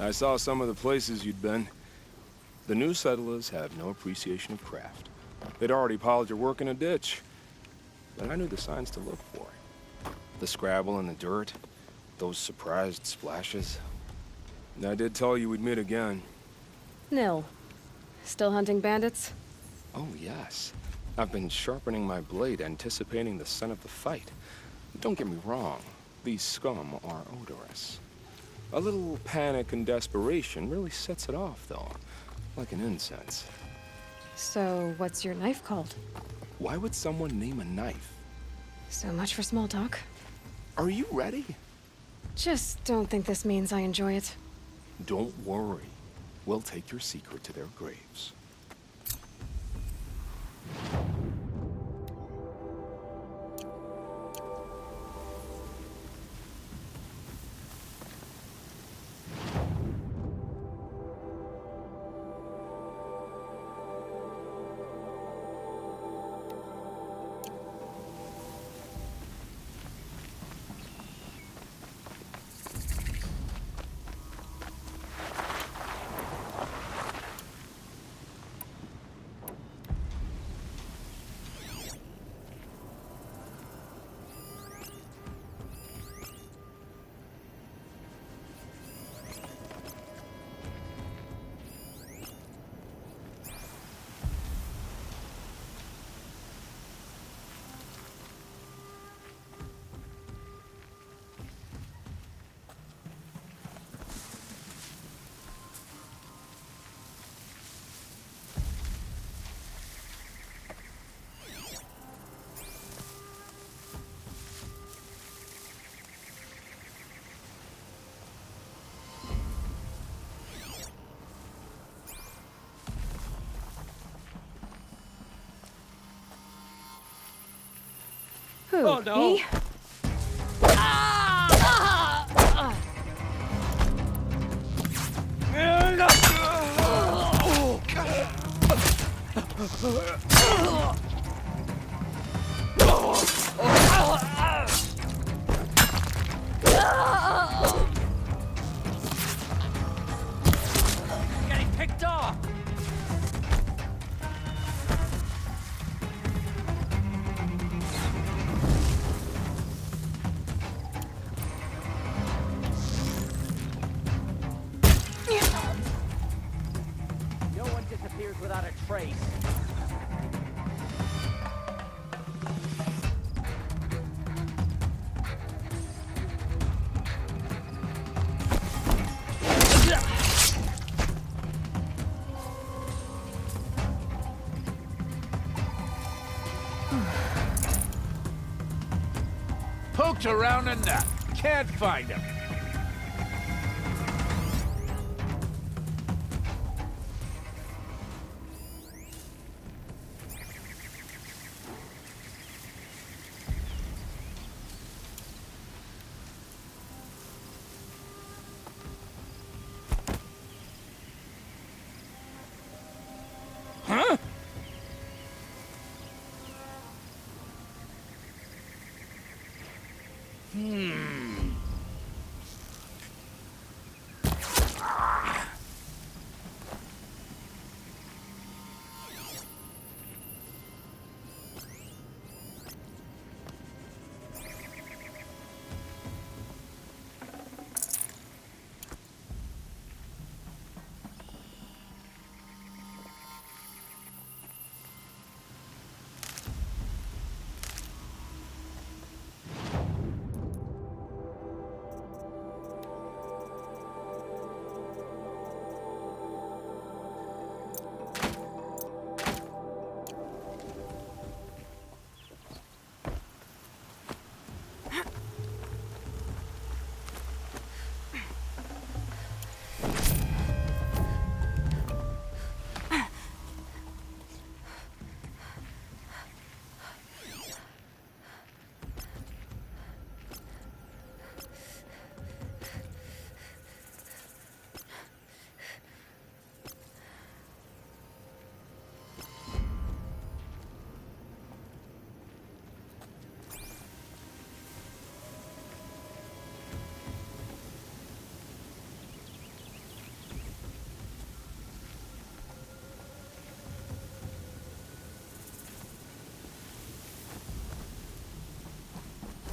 I saw some of the places you'd been. The new settlers have no appreciation of craft. They'd already piled your work in a ditch. But I knew the signs to look for. The scrabble in the dirt, those surprised splashes. And I did tell you we'd meet again. Nil. Still hunting bandits? Oh, yes. I've been sharpening my blade, anticipating the scent of the fight. Don't get me wrong, these scum are odorous. A little panic and desperation really sets it off, though, like an incense. So, what's your knife called? Why would someone name a knife? So much for small talk. Are you ready? Just don't think this means I enjoy it. Don't worry. We'll take your secret to their graves. Who? Oh, no. Me? Getting picked off! No one disappears without a trace. Poked around enough. Can't find him. Huh?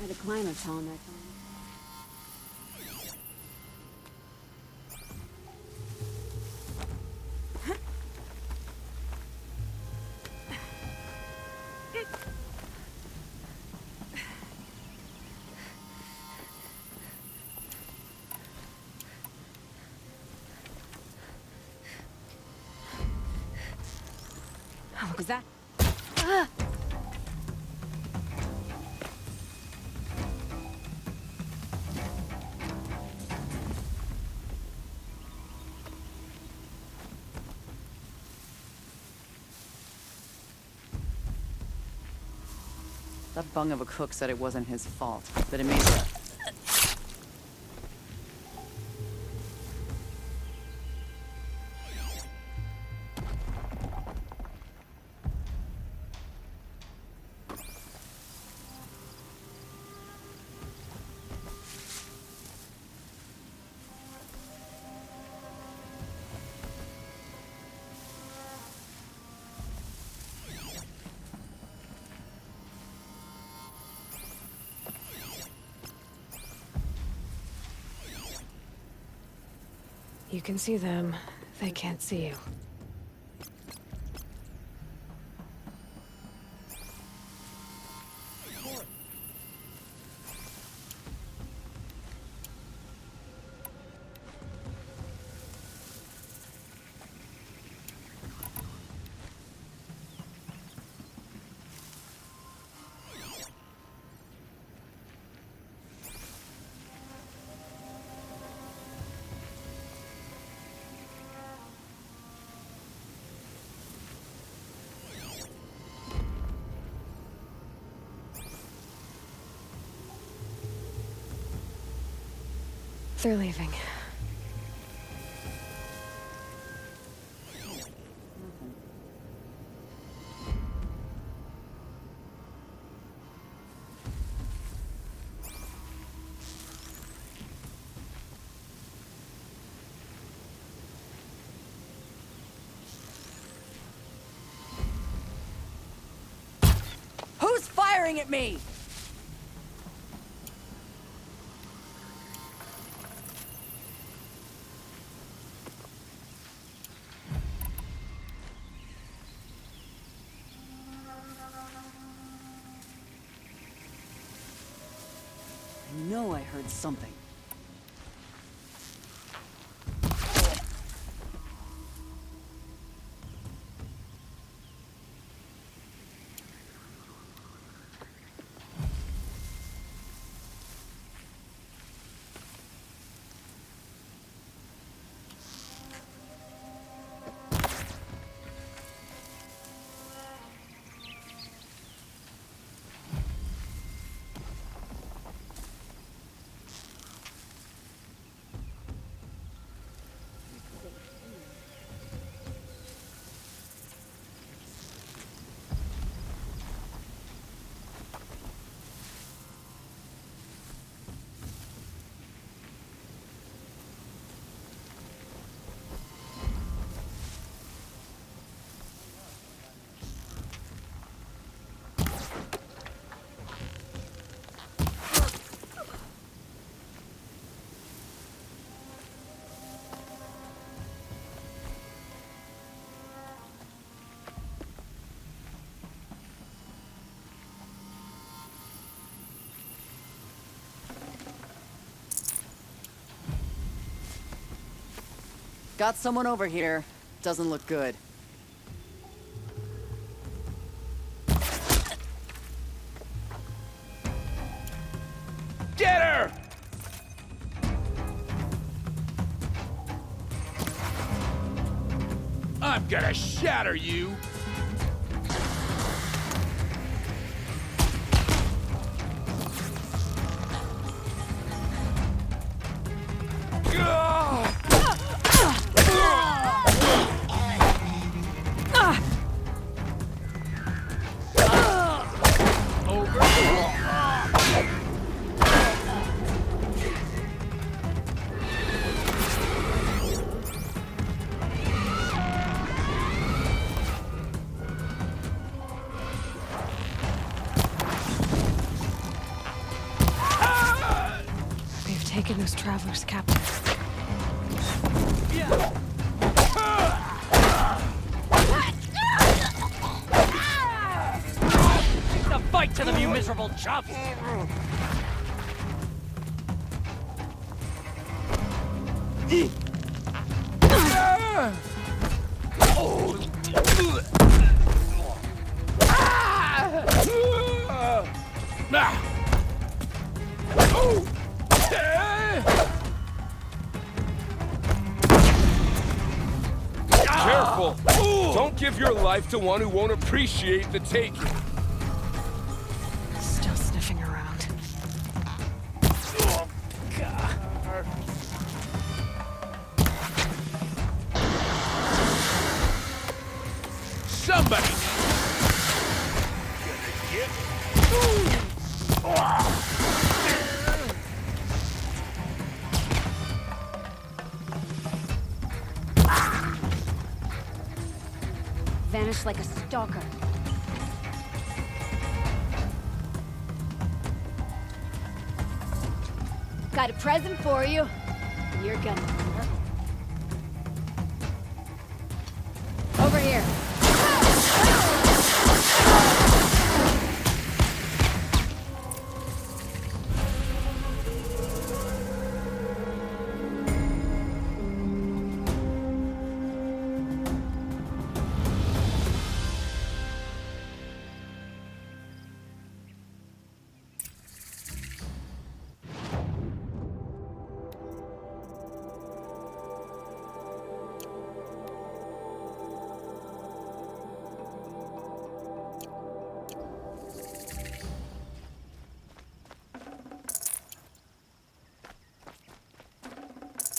Had a climber telling that to me. What was that? That bung of a cook said it wasn't his fault, but it made the... You can see them. They can't see you. They're leaving. Who's firing at me? I know I heard something. Got someone over here. Doesn't look good. Get her! I'm gonna shatter you! taken those travelers captive. The fight to them, you miserable chumps! Careful! Don't give your life to one who won't appreciate the taking. Still sniffing around. Somebody Vanished like a stalker. Got a present for you. You're gonna love it. Over here.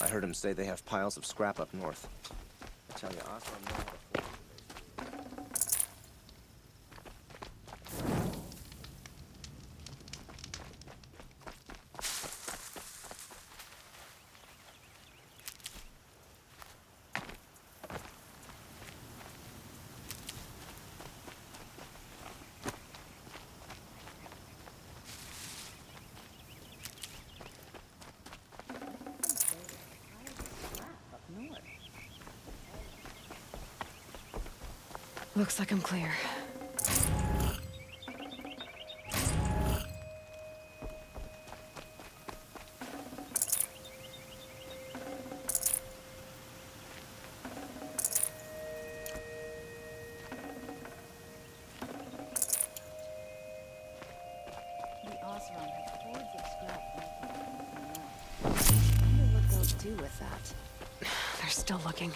I heard him say they have piles of scrap up north. I tell you, Osram knows the force. Looks like I'm clear. The Osram has hordes of scrap. I wonder what they'll do with that. They're still looking.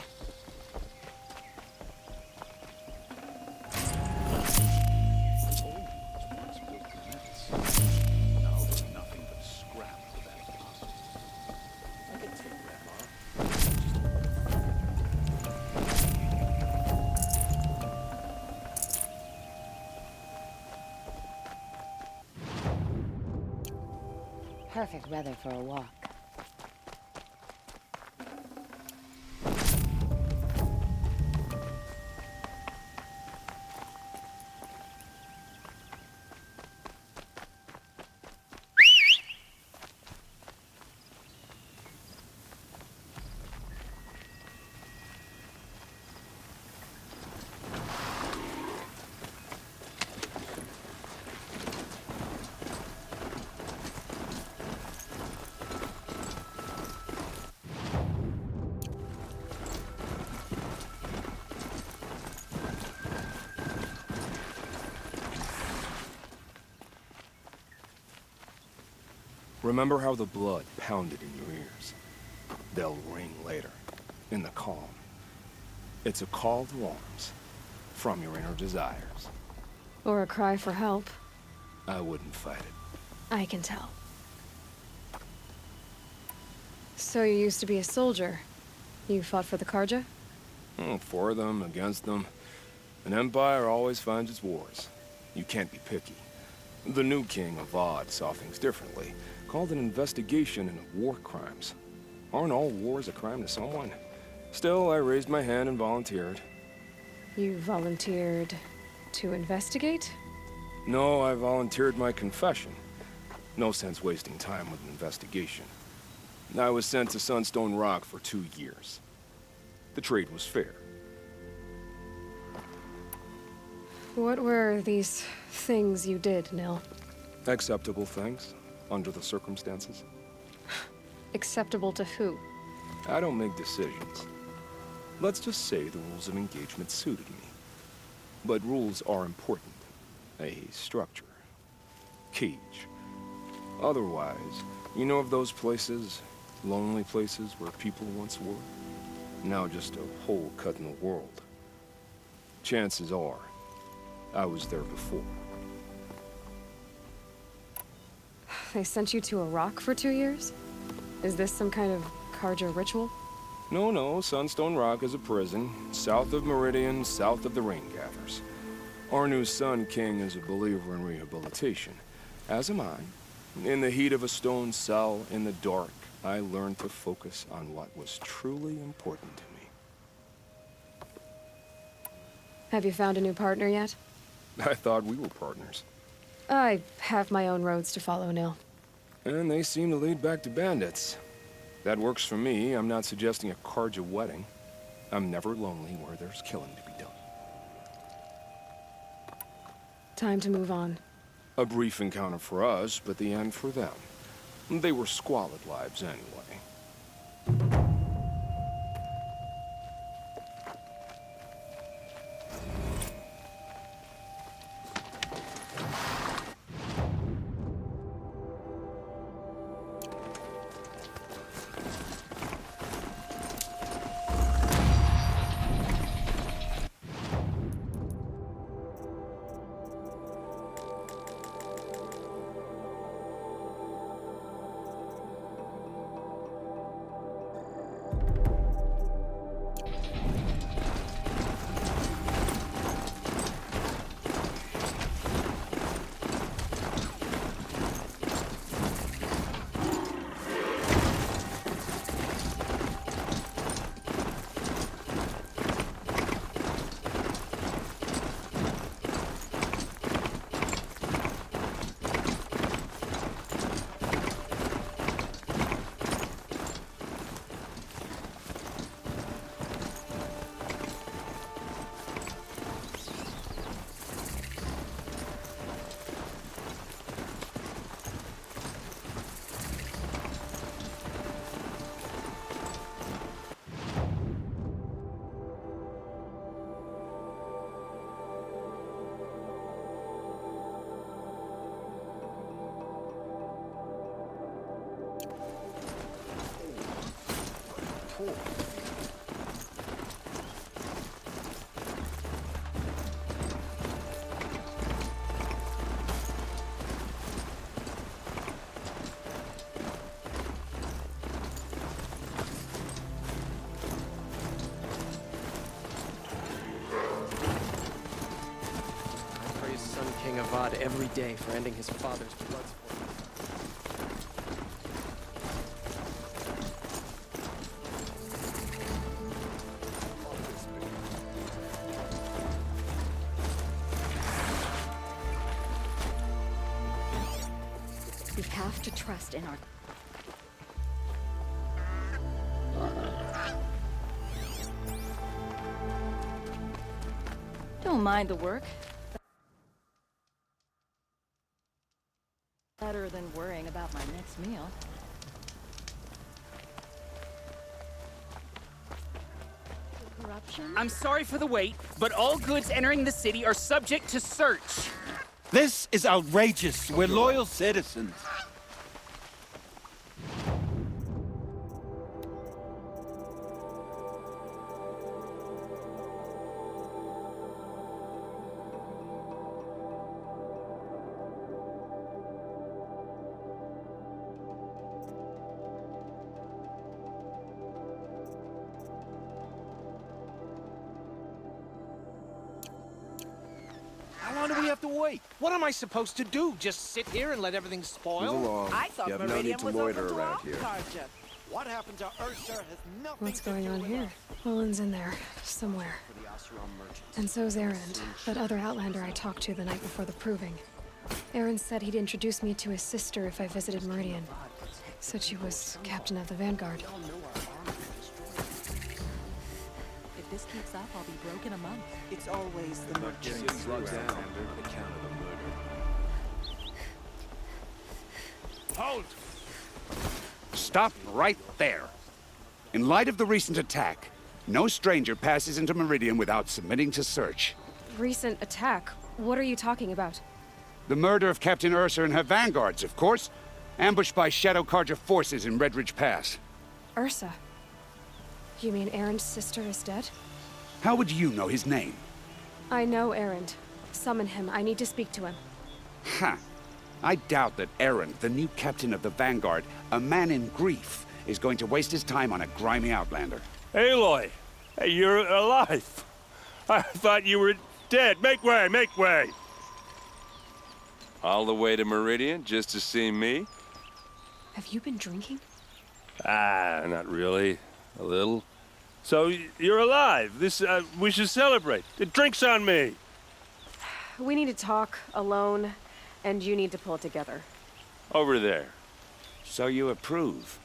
Perfect weather for a walk. Remember how the blood pounded in your ears? They'll ring later, in the calm. It's a call to arms, from your inner desires. Or a cry for help. I wouldn't fight it. I can tell. So you used to be a soldier. You fought for the Karja? For them, against them. An empire always finds its wars. You can't be picky. The new king of Vod saw things differently. Called an investigation into war crimes. Aren't all wars a crime to someone? Still, I raised my hand and volunteered. You volunteered to investigate? No, I volunteered my confession. No sense wasting time with an investigation. I was sent to Sunstone Rock for 2 years. The trade was fair. What were these things you did, Nil? Acceptable things, under the circumstances. Acceptable to who? I don't make decisions. Let's just say the rules of engagement suited me. But rules are important. A structure. Cage. Otherwise, you know of those places, lonely places where people once were? Now just a hole cut in the world. Chances are, I was there before. They sent you to a rock for 2 years? Is this some kind of Carja ritual? No, Sunstone Rock is a prison, south of Meridian, south of the Rain Gathers. Our new Sun King is a believer in rehabilitation, as am I. In the heat of a stone cell, in the dark, I learned to focus on what was truly important to me. Have you found a new partner yet? I thought we were partners. I have my own roads to follow, Nil. And they seem to lead back to bandits. That works for me. I'm not suggesting a Carja wedding. I'm never lonely where there's killing to be done. Time to move on. A brief encounter for us, but the end for them. They were squalid lives anyway. King Avad every day for ending his father's blood sport. We have to trust in our... Don't mind the work. Better than worrying about my next meal. Corruption? I'm sorry for the wait, but all goods entering the city are subject to search. This is outrageous. We're loyal citizens. How long do we have to wait? What am I supposed to do? Just sit here and let everything spoil? Move along. I thought you have no Meridian need to was loiter open to around all here. Carja. What happened to Ursa has nothing What's to going do on with here? us. Mullen's in there, somewhere. For the Oseram merchants. And so's Erend, that other Outlander I talked to the night before the proving. Erend said he'd introduce me to his sister if I visited Meridian. Said she was captain of the Vanguard. If this keeps up, I'll be broke in a month. It's always the merchants. Halt! Stop right there. In light of the recent attack, no stranger passes into Meridian without submitting to search. Recent attack? What are you talking about? The murder of Captain Ursa and her vanguards, of course. Ambushed by Shadow Carja forces in Redridge Pass. Ursa? You mean Erend's sister is dead? How would you know his name? I know Erend. Summon him. I need to speak to him. Ha! I doubt that Erend, the new captain of the Vanguard, a man in grief, is going to waste his time on a grimy outlander. Aloy! Hey, you're alive! I thought you were dead. Make way, make way! All the way to Meridian just to see me? Have you been drinking? Ah, not really. A little. So, you're alive. We should celebrate. The drink's on me. We need to talk, alone, and you need to pull it together. Over there. So you approve?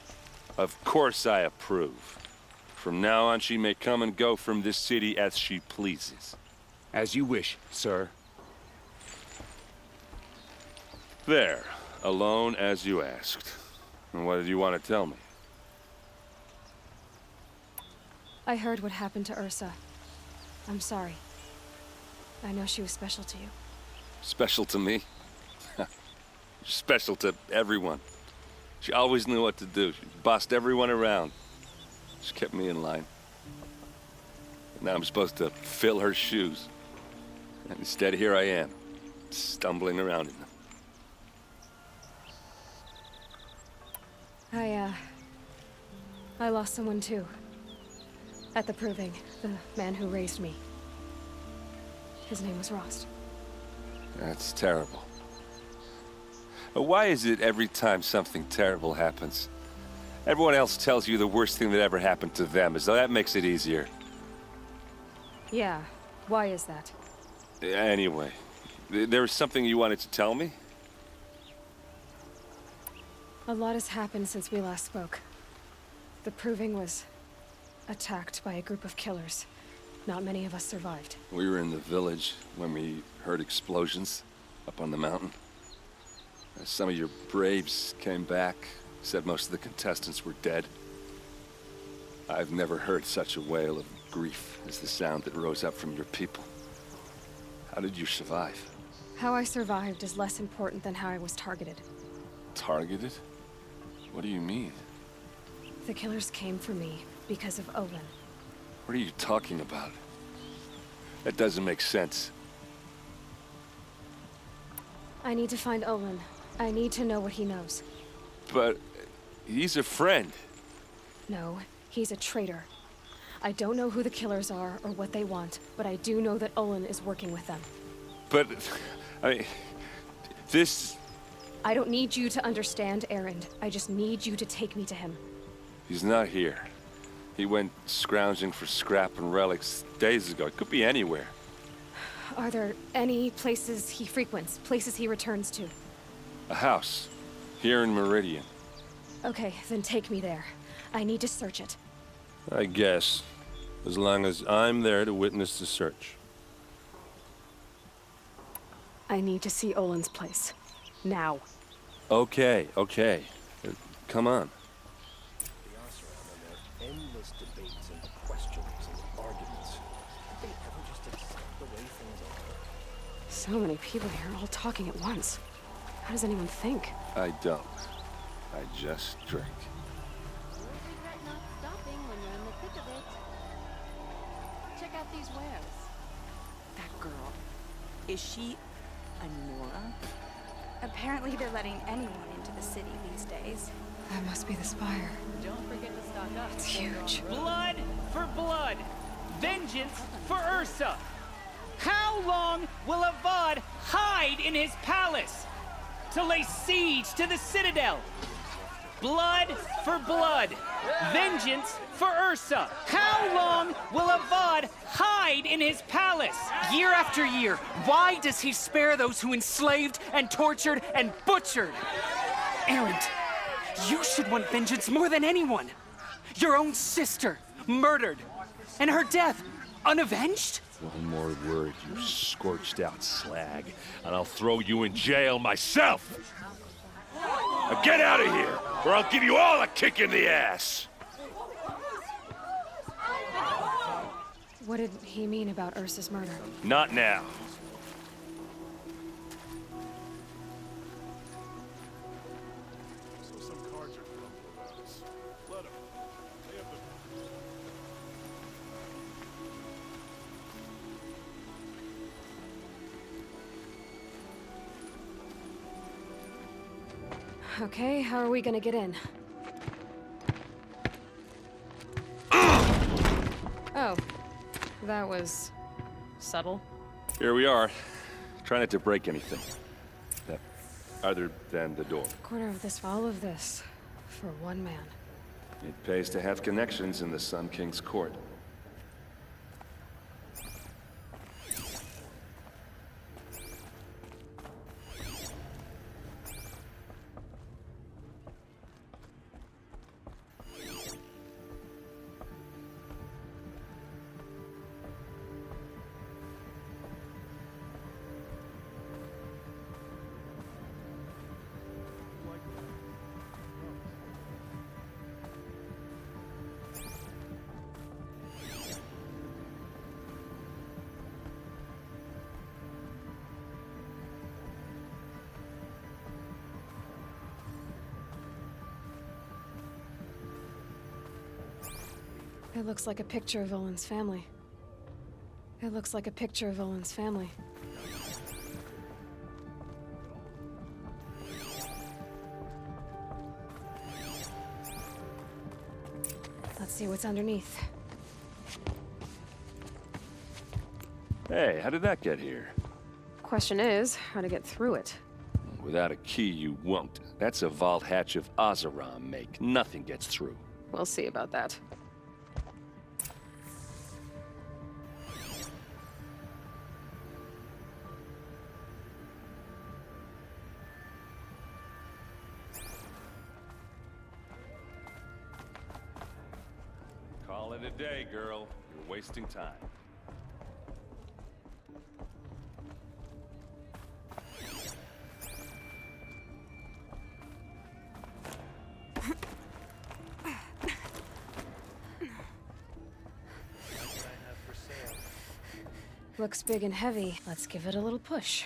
Of course I approve. From now on, she may come and go from this city as she pleases. As you wish, sir. There. Alone as you asked. And what did you want to tell me? I heard what happened to Ursa. I'm sorry. I know she was special to you. Special to me? Special to everyone. She always knew what to do. She bossed everyone around. She kept me in line. Now I'm supposed to fill her shoes. And instead, here I am, stumbling around in them. I lost someone too. At the Proving, the man who raised me. His name was Rost. That's terrible. But why is it every time something terrible happens, everyone else tells you the worst thing that ever happened to them, as though that makes it easier? Yeah, why is that? Anyway, there was something you wanted to tell me? A lot has happened since we last spoke. The Proving was attacked by a group of killers. Not many of us survived. We were in the village when we heard explosions up on the mountain. Some of your braves came back, said most of the contestants were dead. I've never heard such a wail of grief as the sound that rose up from your people. How did you survive? How I survived is less important than how I was targeted. Targeted? What do you mean? The killers came for me because of Olin. What are you talking about? That doesn't make sense. I need to find Olin. I need to know what he knows. But he's a friend. No, he's a traitor. I don't know who the killers are or what they want, but I do know that Olin is working with them. But, I mean, this... I don't need you to understand, Erend. I just need you to take me to him. He's not here. He went scrounging for scrap and relics days ago. It could be anywhere. Are there any places he frequents, places he returns to? A house. Here in Meridian. Okay, then take me there. I need to search it. I guess. As long as I'm there to witness the search. I need to see Olin's place. Now. Okay, okay. Come on. Endless debates and questions and arguments. Did they ever just accept the way things are? So many people here, all talking at once. How does anyone think? I don't. I just drink. You'll regret not stopping when you're in the thick of it. Check out these wares. That girl. Is she a Nora? Apparently they're letting anyone into the city these days. That must be the spire. Don't forget to stock up. It's huge. Blood for blood. Vengeance for Ursa. How long will Avad hide in his palace to lay siege to the citadel? Blood for blood. Vengeance for Ursa. How long will Avad hide in his palace? Year after year, why does he spare those who enslaved and tortured and butchered? Erend, You should want vengeance more than anyone. Your own sister, murdered. And her death, unavenged? One more word, you scorched out slag, and I'll throw you in jail myself! Now get out of here, or I'll give you all a kick in the ass! What did he mean about Ursa's murder? Not now. Okay, how are we gonna get in? Oh, that was subtle. Here we are. Try not to break anything. Other than the door. Quarter of this for all of this. For one man. It pays to have connections in the Sun King's court. It looks like a picture of Olin's family. It looks like a picture of Olin's family. Let's see what's underneath. Hey, how did that get here? Question is, how to get through it. Without a key, you won't. That's a vault hatch of Oseram make. Nothing gets through. We'll see about that. Call it a day, girl. You're wasting time. Looks big and heavy. Let's give it a little push.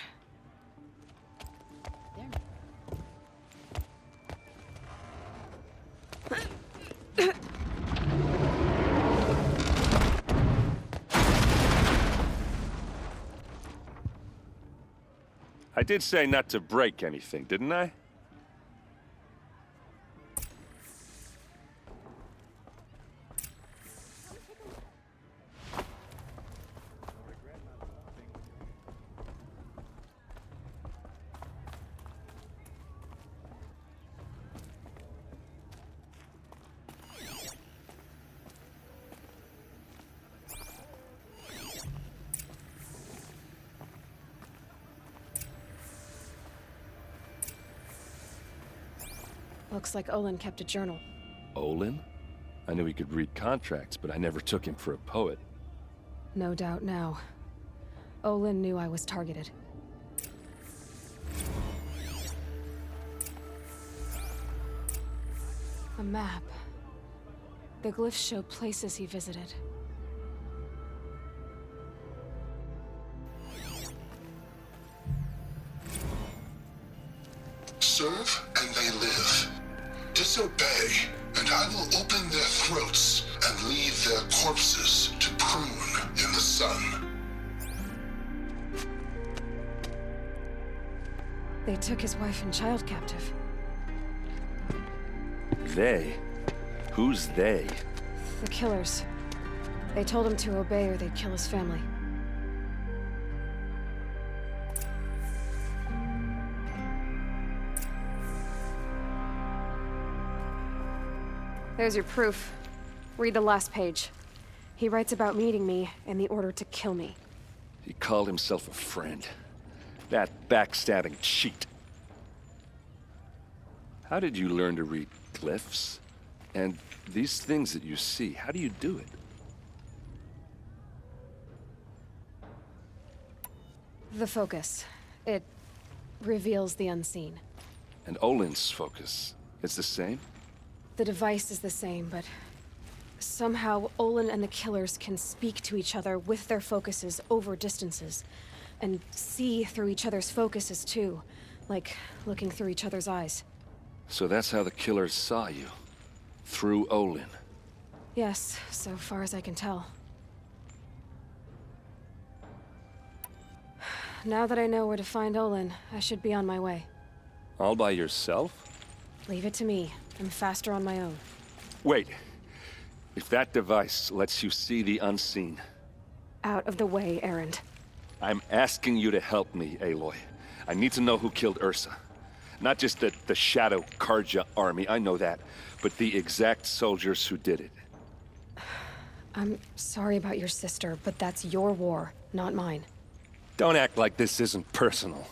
I did say not to break anything, didn't I? Looks like Olin kept a journal. Olin? I knew he could read contracts, but I never took him for a poet. No doubt now. Olin knew I was targeted. A map. The glyphs show places he visited. Serve and they live. Disobey, and I will open their throats and leave their corpses to prune in the sun. They took his wife and child captive. They? Who's they? The killers. They told him to obey or they'd kill his family. There's your proof. Read the last page. He writes about meeting me and the order to kill me. He called himself a friend. That backstabbing cheat. How did you learn to read glyphs? And these things that you see, how do you do it? The focus. It reveals the unseen. And Olin's focus, it's the same? The device is the same, but somehow Olin and the killers can speak to each other with their focuses over distances. And see through each other's focuses, too. Like looking through each other's eyes. So that's how the killers saw you? Through Olin? Yes, so far as I can tell. Now that I know where to find Olin, I should be on my way. All by yourself? Leave it to me. I'm faster on my own. Wait. If that device lets you see the unseen... Out of the way, Erend. I'm asking you to help me, Aloy. I need to know who killed Ursa. Not just the Shadow Karja army, I know that, but the exact soldiers who did it. I'm sorry about your sister, but that's your war, not mine. Don't act like this isn't personal.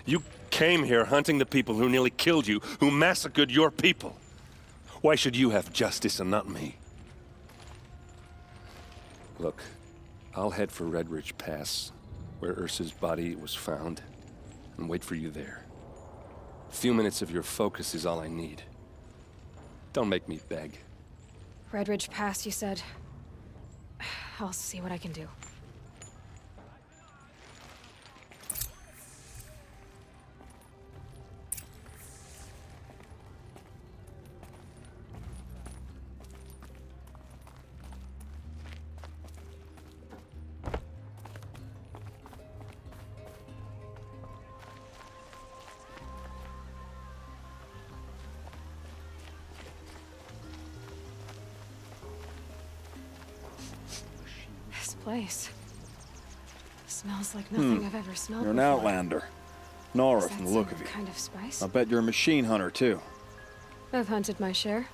You came here hunting the people who nearly killed you, who massacred your people. Why should you have justice and not me? Look, I'll head for Red Ridge Pass, where Ursa's body was found, and wait for you there. A few minutes of your focus is all I need. Don't make me beg. Red Ridge Pass, you said? I'll see what I can do. Place. Smells like nothing I've ever smelled You're an before. outlander. Nora, Is from that the look some of you. kind of spice? I'll bet you're a machine hunter, too. I've hunted my share.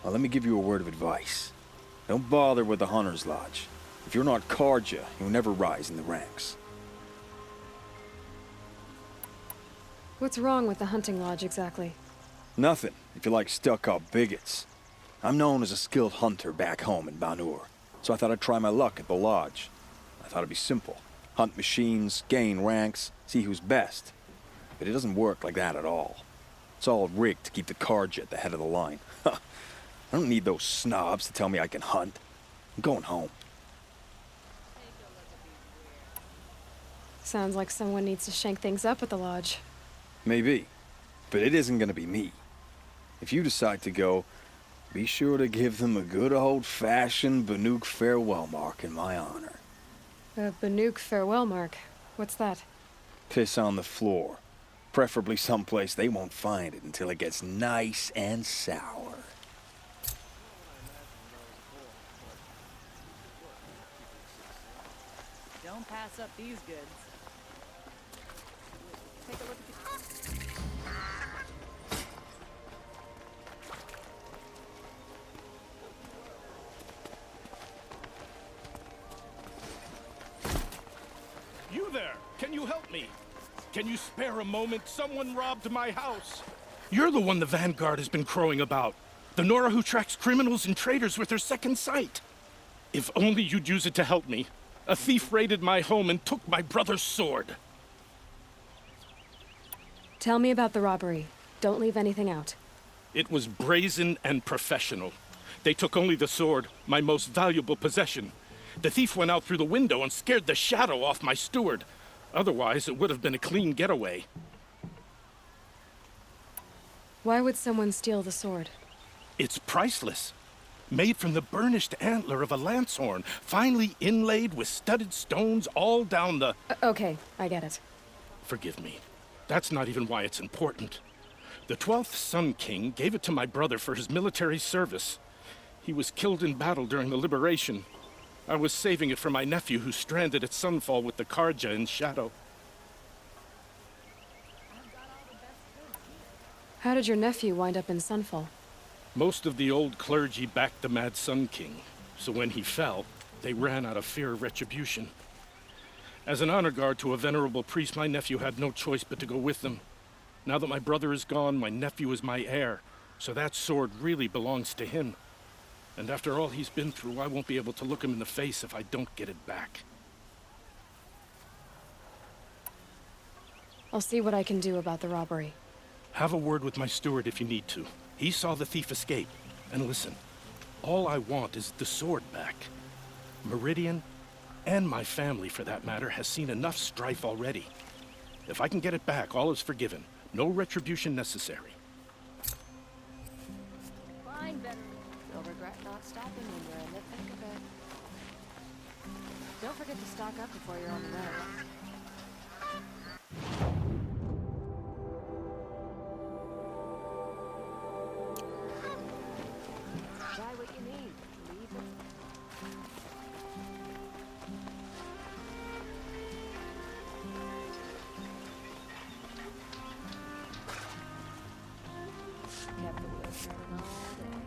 Well, let me give you a word of advice. Don't bother with the Hunter's Lodge. If you're not Karja, you'll never rise in the ranks. What's wrong with the hunting lodge, exactly? Nothing, if you like stuck-up bigots. I'm known as a skilled hunter back home in Banur. So I thought I'd try my luck at the lodge. I thought it'd be simple. Hunt machines, gain ranks, see who's best. But it doesn't work like that at all. It's all rigged to keep the Karja at the head of the line. I don't need those snobs to tell me I can hunt. I'm going home. Sounds like someone needs to shank things up at the lodge. Maybe. But it isn't gonna be me. If you decide to go, be sure to give them a good old-fashioned Banuk farewell mark in my honor. A Banuk farewell mark? What's that? Piss on the floor. Preferably someplace they won't find it until it gets nice and sour. Don't pass up these goods. Take a look at the... You there! Can you help me? Can you spare a moment? Someone robbed my house. You're the one the Vanguard has been crowing about. The Nora who tracks criminals and traitors with her second sight. If only you'd use it to help me. A thief raided my home and took my brother's sword. Tell me about the robbery. Don't leave anything out. It was brazen and professional. They took only the sword, my most valuable possession. The thief went out through the window and scared the shadow off my steward. Otherwise, it would have been a clean getaway. Why would someone steal the sword? It's priceless. Made from the burnished antler of a lancehorn, finely inlaid with studded stones all down the... Okay, I get it. Forgive me. That's not even why it's important. The 12th Sun King gave it to my brother for his military service. He was killed in battle during the liberation. I was saving it for my nephew who's stranded at Sunfall with the Karja in Shadow. How did your nephew wind up in Sunfall? Most of the old clergy backed the Mad Sun King, so when he fell, they ran out of fear of retribution. As an honor guard to a venerable priest, my nephew had no choice but to go with them. Now that my brother is gone, my nephew is my heir, so that sword really belongs to him. And after all he's been through, I won't be able to look him in the face if I don't get it back. I'll see what I can do about the robbery. Have a word with my steward if you need to. He saw the thief escape. And listen, all I want is the sword back. Meridian, and my family for that matter, has seen enough strife already. If I can get it back, all is forgiven. No retribution necessary. Fine, better. You'll regret not stopping when you're in the thick of it. Don't forget to stock up before you're on the road. Buy what you need. Leave it. Kept the wheels turning all day.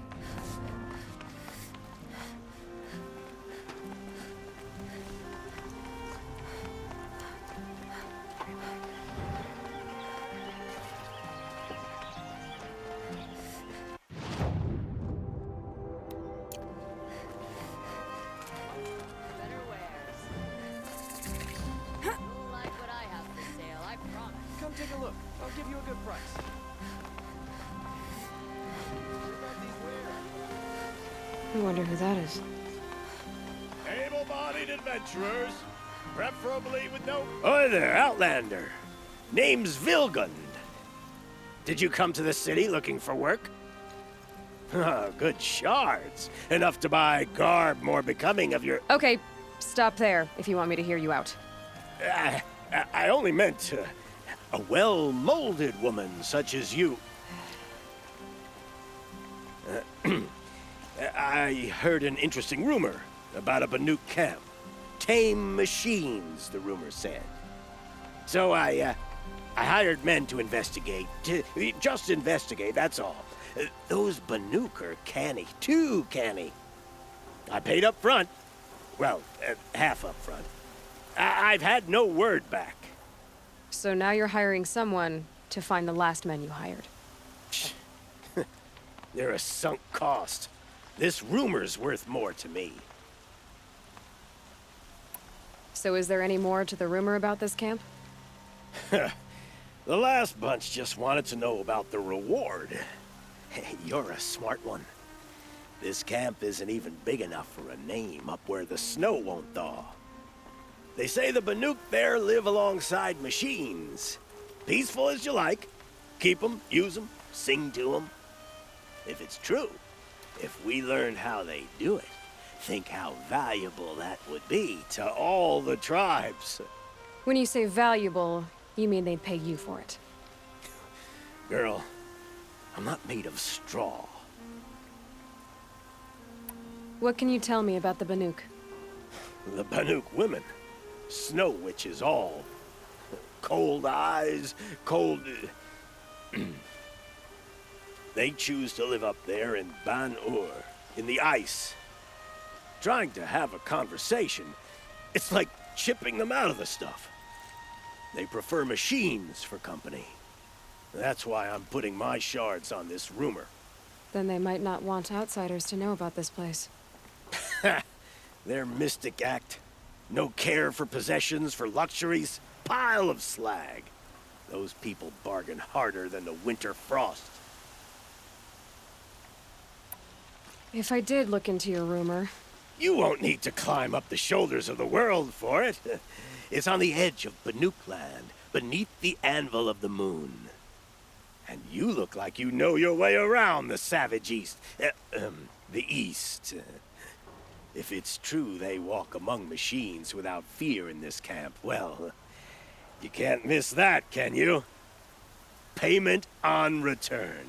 Better wares. You'll like what I have for sale, I promise. Come take a look. I'll give you a good price. I wonder who that is. Able-bodied adventurers, preferably with no... Hi there, Outlander. Name's Vilgund. Did you come to the city looking for work? Good shards. Enough to buy garb more becoming of your... Okay, stop there if you want me to hear you out. I only meant a well-molded woman such as you. I heard an interesting rumor about a Banuk camp. Tame machines, the rumor said. So I hired men to investigate. Just investigate, that's all. Those Banuk are canny, too canny. I paid up front. Well, half up front. I've had no word back. So now you're hiring someone to find the last men you hired. They're a sunk cost. This rumor's worth more to me. So is there any more to the rumor about this camp? The last bunch just wanted to know about the reward. Hey, you're a smart one. This camp isn't even big enough for a name up where the snow won't thaw. They say the Banuk there live alongside machines. Peaceful as you like. Keep them, use them, sing to them. If it's true, if we learned how they do it, think how valuable that would be to all the tribes. When you say valuable, you mean they'd pay you for it. Girl, I'm not made of straw. What can you tell me about the Banuk? The Banuk women. Snow witches all. Cold eyes, cold... They choose to live up there in Ban-Ur, in the ice. Trying to have a conversation, it's like chipping them out of the stuff. They prefer machines for company. That's why I'm putting my shards on this rumor. Then they might not want outsiders to know about this place. Their mystic act. No care for possessions, for luxuries. Pile of slag. Those people bargain harder than the winter frost. If I did look into your rumor... You won't need to climb up the shoulders of the world for it. It's on the edge of Banuk land, beneath the anvil of the moon. And you look like you know your way around the savage east. The east. If it's true they walk among machines without fear in this camp, well, you can't miss that, can you? Payment on return.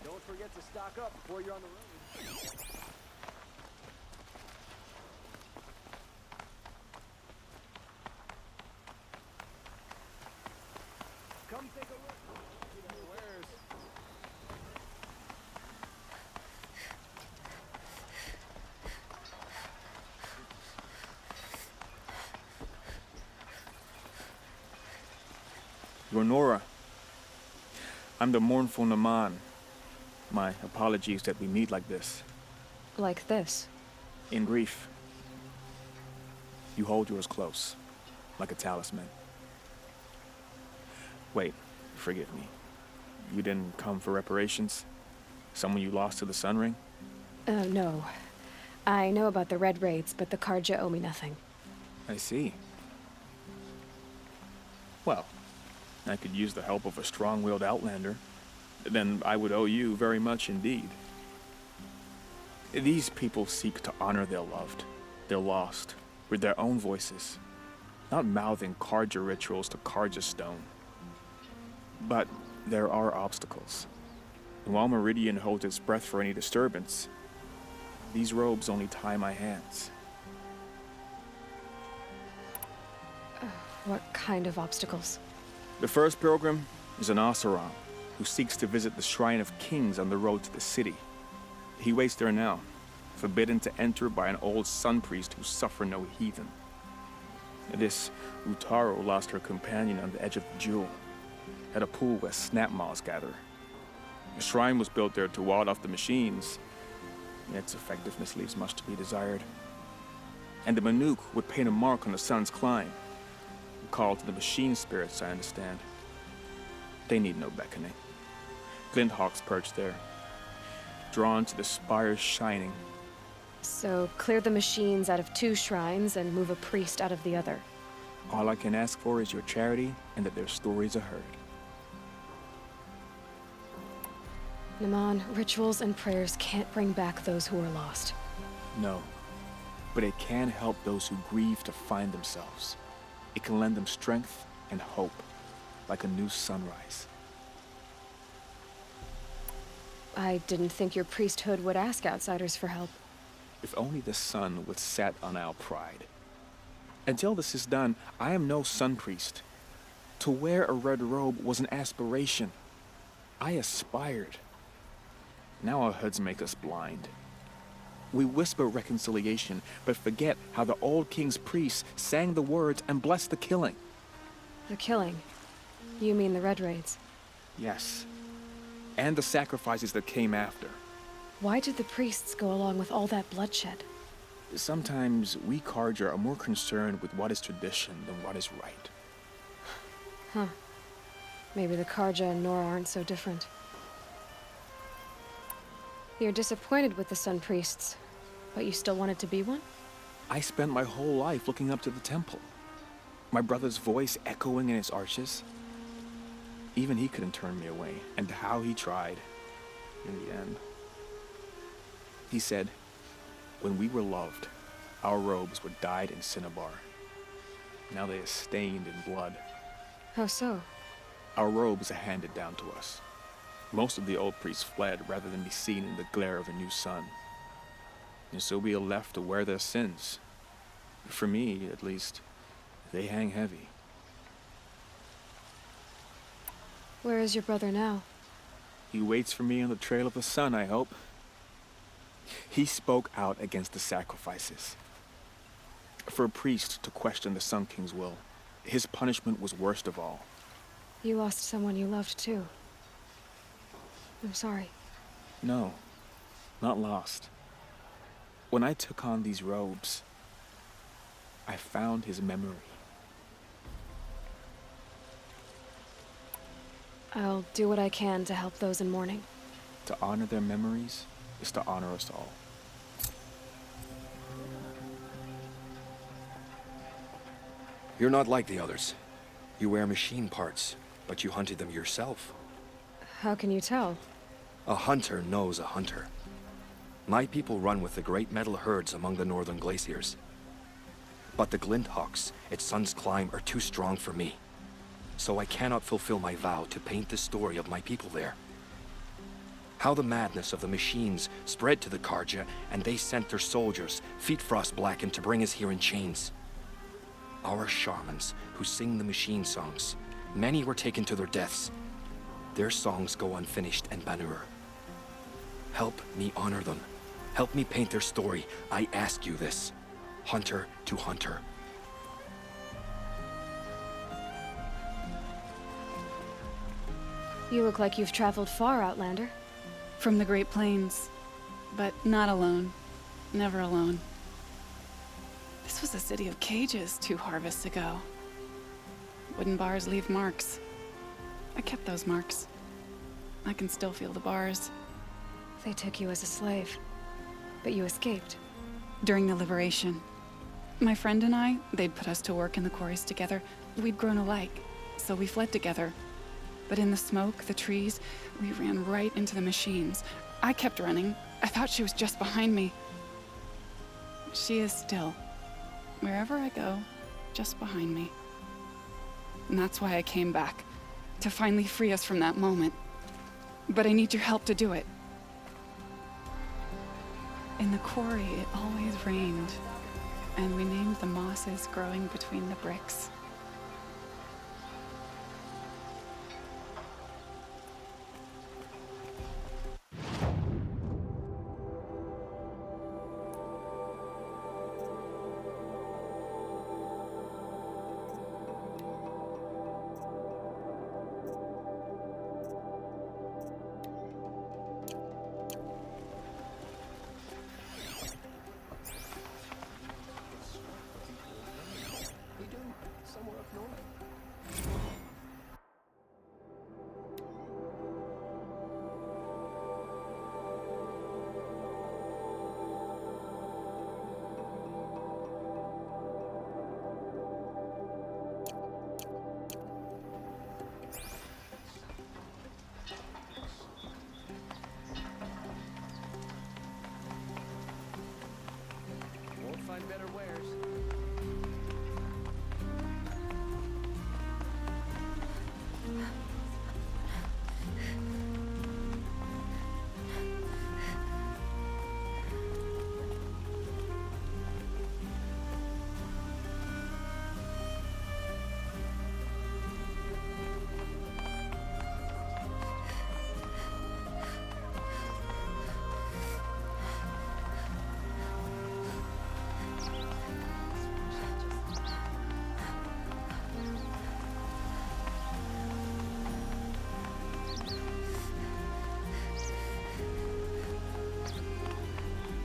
Don't forget to stock up before you're on the road. Come take a look. Renora. I'm the mournful Naman. My apologies that we meet like this. Like this? In grief. You hold yours close, like a talisman. Wait, forgive me. You didn't come for reparations? Someone you lost to the Sun Ring? No. I know about the Red Raids, but the Karja owe me nothing. I see. Well, I could use the help of a strong-willed outlander. Then I would owe you very much indeed. These people seek to honor their loved, their lost, with their own voices, not mouthing Karja rituals to Karja stone. But there are obstacles. And while Meridian holds its breath for any disturbance, these robes only tie my hands. What kind of obstacles? The first pilgrim is an Oseram who seeks to visit the Shrine of Kings on the road to the city. He waits there now, forbidden to enter by an old sun priest who suffer no heathen. This Utaro lost her companion on the edge of the jewel, at a pool where snap moths gather. The shrine was built there to ward off the machines. Its effectiveness leaves much to be desired. And the Manuk would paint a mark on the sun's climb. A call to the machine spirits, I understand. They need no beckoning. Glinthawks perch there, drawn to the spires shining. So clear the machines out of 2 shrines and move a priest out of the other. All I can ask for is your charity and that their stories are heard. Naman, rituals and prayers can't bring back those who are lost. No, but it can help those who grieve to find themselves. It can lend them strength and hope, like a new sunrise. I didn't think your priesthood would ask outsiders for help. If only the sun would set on our pride. Until this is done, I am no sun priest. To wear a red robe was an aspiration. I aspired. Now our hoods make us blind. We whisper reconciliation, but forget how the old king's priests sang the words and blessed the killing. The killing? You mean the Red Raids? Yes. And the sacrifices that came after. Why did the priests go along with all that bloodshed? Sometimes we Karja are more concerned with what is tradition than what is right. Huh. Maybe the Karja and Nora aren't so different. You're disappointed with the Sun Priests, but you still wanted to be one? I spent my whole life looking up to the temple. My brother's voice echoing in its arches. Even he couldn't turn me away, and how he tried, in the end. He said, when we were loved, our robes were dyed in cinnabar. Now they are stained in blood. How so? Our robes are handed down to us. Most of the old priests fled rather than be seen in the glare of a new sun. And so we are left to wear their sins. For me, at least, they hang heavy. Where is your brother now? He waits for me on the trail of the sun, I hope. He spoke out against the sacrifices. For a priest to question the Sun King's will, his punishment was worst of all. You lost someone you loved too. I'm sorry. No, not lost. When I took on these robes, I found his memory. I'll do what I can to help those in mourning. To honor their memories is to honor us all. You're not like the others. You wear machine parts, but you hunted them yourself. How can you tell? A hunter knows a hunter. My people run with the great metal herds among the northern glaciers. But the Glinthawks at Sun's Climb are too strong for me. So I cannot fulfill my vow to paint the story of my people there. How the madness of the machines spread to the Karja, and they sent their soldiers, feet frost blackened, to bring us here in chains. Our shamans, who sing the machine songs, many were taken to their deaths. Their songs go unfinished in Banur. Help me honor them. Help me paint their story. I ask you this, hunter to hunter. You look like you've traveled far, Outlander. From the Great Plains. But not alone. Never alone. This was a city of cages 2 harvests ago. Wooden bars leave marks. I kept those marks. I can still feel the bars. They took you as a slave, but you escaped. During the liberation. My friend and I, they'd put us to work in the quarries together. We'd grown alike, so we fled together. But in the smoke, the trees, we ran right into the machines. I kept running. I thought she was just behind me. She is still. Wherever I go, just behind me. And that's why I came back. To finally free us from that moment. But I need your help to do it. In the quarry, it always rained. And we named the mosses growing between the bricks. Find better wares.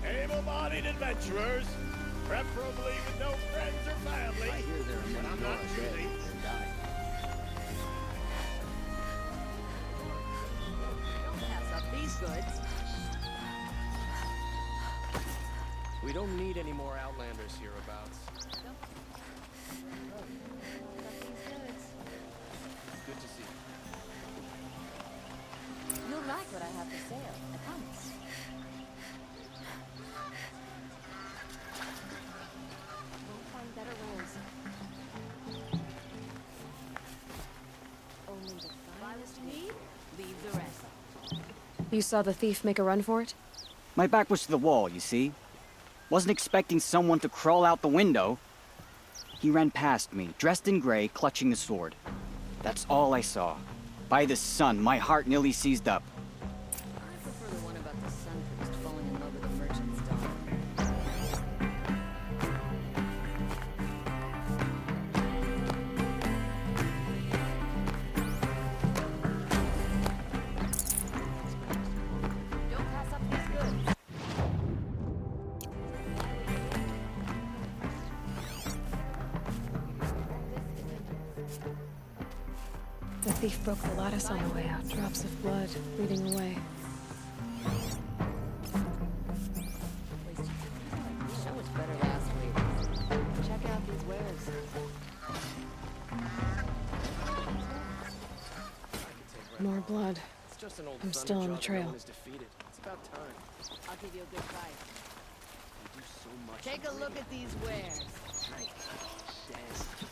Able-bodied adventurers, preferably with no friends or family. I hear there are many I'm not choosy. Don't pass up these goods. We don't need any more Outlanders hereabouts. Good to see you. You'll like what I have to say, I promise. We'll find better wares. Only the finest need, leave the rest. You saw the thief make a run for it? My back was to the wall, you see? Wasn't expecting someone to crawl out the window. He ran past me, dressed in gray, clutching a sword. That's all I saw. By the sun, my heart nearly seized up. I prefer the one about the sun priest falling in love with a merchant's daughter. Don't pass up these goods. The thief broke the lattice on the way out. Drops of blood bleeding away. The show was better last week. Check out these wares. More blood. It's just an old I'm still on the trail. Is defeated. It's about time. I'll give you a good fight. You do so much. Take a look at these wares.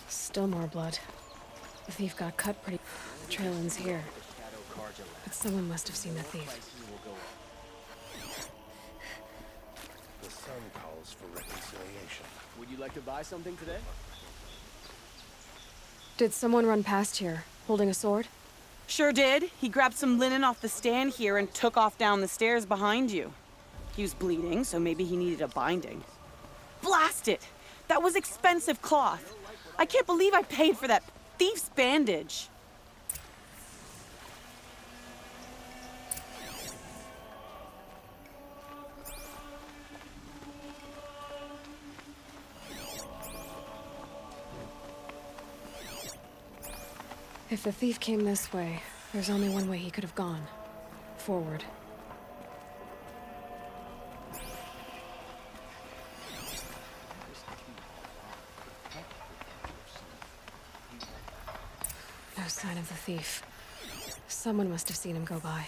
Still more blood. The thief got cut pretty. The trail ends here. But someone must have seen the thief. The sun calls for reconciliation. Would you like to buy something today? Did someone run past here, holding a sword? Sure did. He grabbed some linen off the stand here and took off down the stairs behind you. He was bleeding, so maybe he needed a binding. Blast it! That was expensive cloth. I can't believe I paid for that thief's bandage. If the thief came this way, there's only one way he could have gone. Forward. No sign of the thief. Someone must have seen him go by.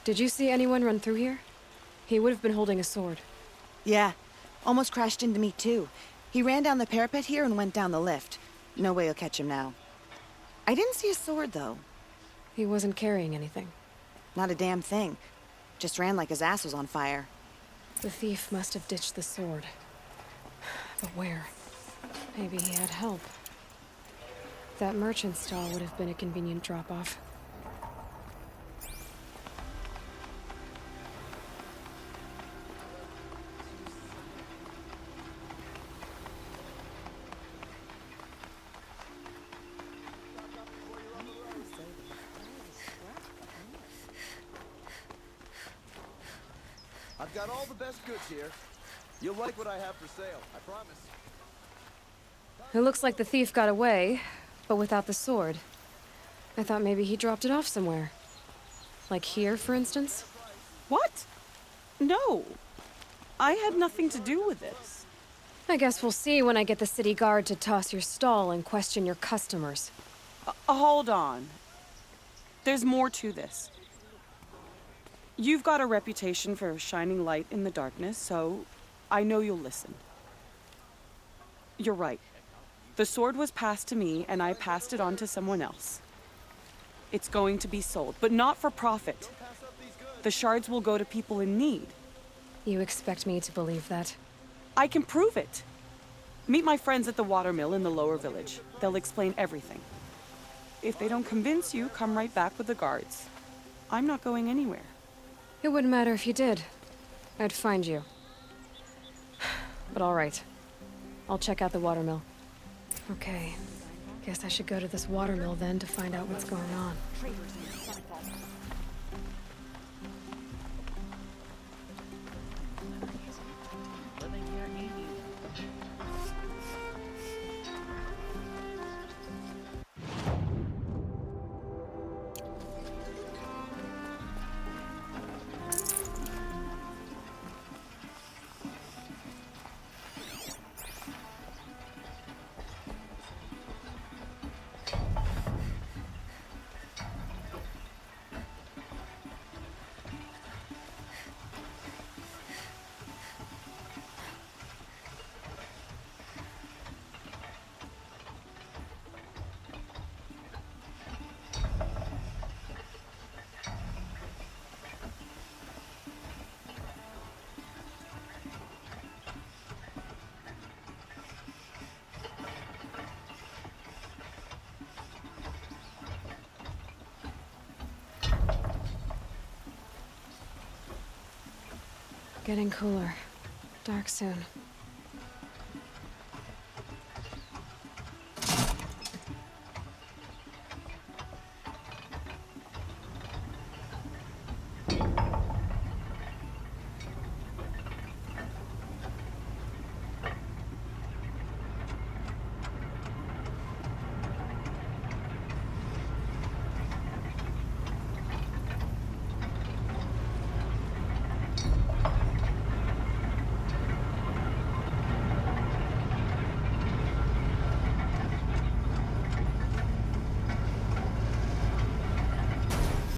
Did you see anyone run through here? He would have been holding a sword. Yeah. Almost crashed into me, too. He ran down the parapet here and went down the lift. No way you'll catch him now. I didn't see a sword, though. He wasn't carrying anything. Not a damn thing. Just ran like his ass was on fire. The thief must have ditched the sword. But where? Maybe he had help. That merchant stall would have been a convenient drop-off. I've got all the best goods here. You'll like what I have for sale, I promise. It looks like the thief got away, but without the sword. I thought maybe he dropped it off somewhere. Like here, for instance? What? No. I had nothing to do with this. I guess we'll see when I get the city guard to toss your stall and question your customers. Hold on. There's more to this. You've got a reputation for shining light in the darkness, so I know you'll listen. You're right. The sword was passed to me, and I passed it on to someone else. It's going to be sold, but not for profit. The shards will go to people in need. You expect me to believe that? I can prove it. Meet my friends at the watermill in the lower village. They'll explain everything. If they don't convince you, come right back with the guards. I'm not going anywhere. It wouldn't matter if you did. I'd find you. But all right. I'll check out the watermill. Okay. Guess I should go to this watermill then to find out what's going on. Getting cooler. Dark soon.